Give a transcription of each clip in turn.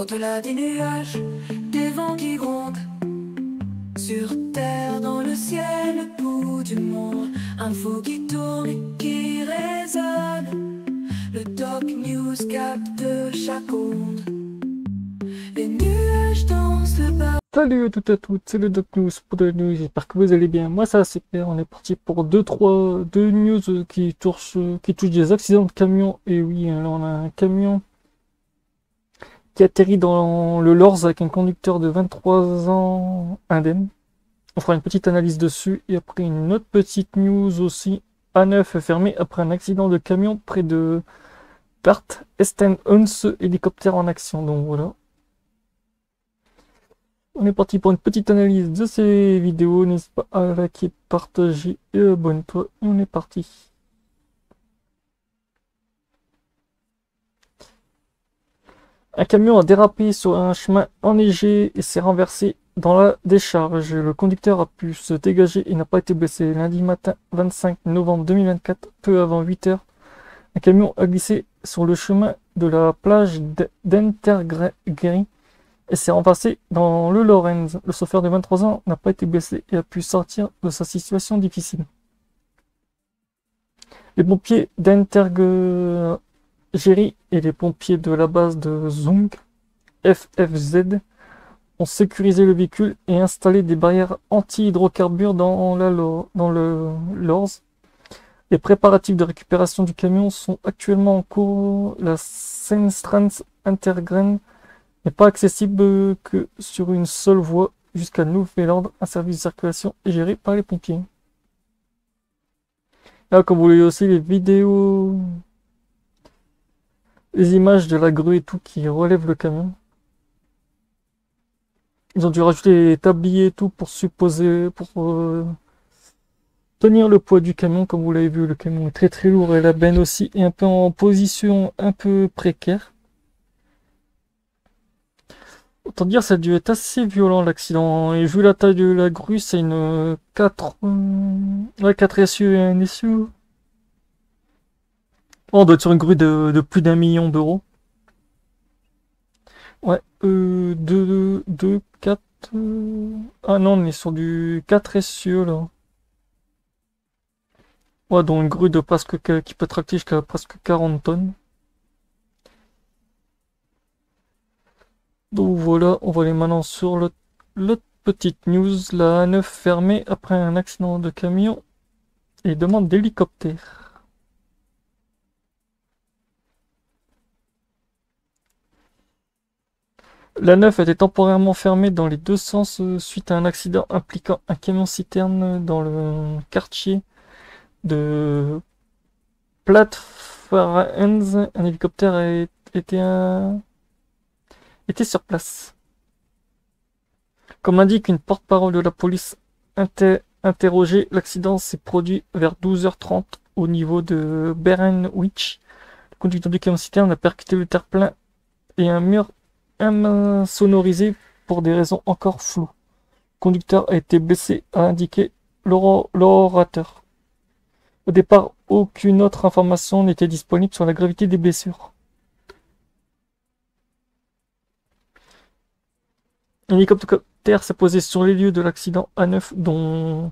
Au-delà des nuages, des vents qui grondent. Sur terre, dans le ciel, le bout du monde. Info qui tourne et qui résonne. Le Doc News capte chaque onde. Les nuages dansent le bas. Salut à toutes et à toutes, c'est le Doc News pour de la news, j'espère que vous allez bien. Moi ça va super, on est parti pour deux news qui touchent des accidents de camion. Et oui, là on a un camion qui atterrit dans le Lorz avec un conducteur de 23 ans indemne. On fera une petite analyse dessus et après une autre petite news aussi. A9 fermé après un accident de camion près de Bad Estenhuns, hélicoptère en action, donc voilà. On est parti pour une petite analyse de ces vidéos, n'hésite pas à liker, partager et abonne-toi, et on est parti. Un camion a dérapé sur un chemin enneigé et s'est renversé dans la décharge. Le conducteur a pu se dégager et n'a pas été blessé. Lundi matin 25 novembre 2024, peu avant 8 h, un camion a glissé sur le chemin de la plage d'Entergeri et s'est renversé dans le Lorenz. Le chauffeur de 23 ans n'a pas été blessé et a pu sortir de sa situation difficile. Les pompiers d'Entergeri et les pompiers de la base de Zung, FFZ, ont sécurisé le véhicule et installé des barrières anti-hydrocarbures dans le Lorz. Les préparatifs de récupération du camion sont actuellement en cours. La Seinstrans Intergren n'est pas accessible que sur une seule voie jusqu'à nouvel ordre. Un service de circulation est géré par les pompiers. Là, comme vous voyez aussi les vidéos, les images de la grue et tout qui relève le camion. Ils ont dû rajouter les tabliers et tout pour tenir le poids du camion. Comme vous l'avez vu, le camion est très très lourd et la benne aussi est un peu en position un peu précaire. Autant dire, ça a dû être assez violent l'accident. Et vu la taille de la grue, c'est une 4 essieux et un essieu. Oh, on doit être sur une grue de plus d'1 million d'euros. Ouais, 4. Ah non, on est sur du 4 essieux là. Ouais, donc une grue de qui peut tracter jusqu'à presque 40 tonnes. Donc voilà, on va aller maintenant sur l'autre petite news. La A9 fermée après un accident de camion et demande d'hélicoptère. La 9 était temporairement fermée dans les deux sens suite à un accident impliquant un camion-citerne dans le quartier de Plattforens. Un hélicoptère était sur place. Comme l'indique une porte-parole de la police interrogée, l'accident s'est produit vers 12h30 au niveau de Berenwich. Le conducteur du camion-citerne a percuté le terre-plein et un mur insonorisé pour des raisons encore floues. Le conducteur a été blessé, a indiqué l'orateur. Au départ, aucune autre information n'était disponible sur la gravité des blessures. Un hélicoptère s'est posé sur les lieux de l'accident A9, dont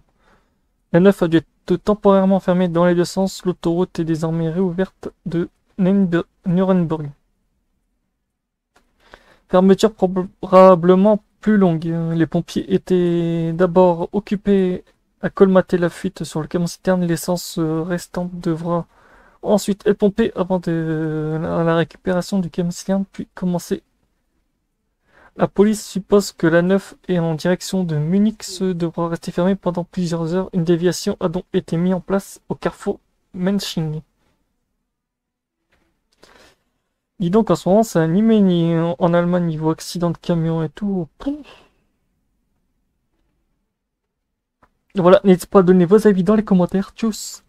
la 9 a dû être temporairement fermée dans les deux sens. L'autoroute est désormais réouverte de Nuremberg. Fermeture probablement plus longue. Les pompiers étaient d'abord occupés à colmater la fuite sur le camion-citerne. L'essence restante devra ensuite être pompée avant la récupération du camion-citerne, puis commencer. La police suppose que la 9 est en direction de Munich devra rester fermée pendant plusieurs heures. Une déviation a donc été mise en place au carrefour Mensching. Dis donc, en ce moment, c'est un hyménie en Allemagne niveau accident de camion et tout. Voilà, n'hésitez pas à donner vos avis dans les commentaires. Tchuss!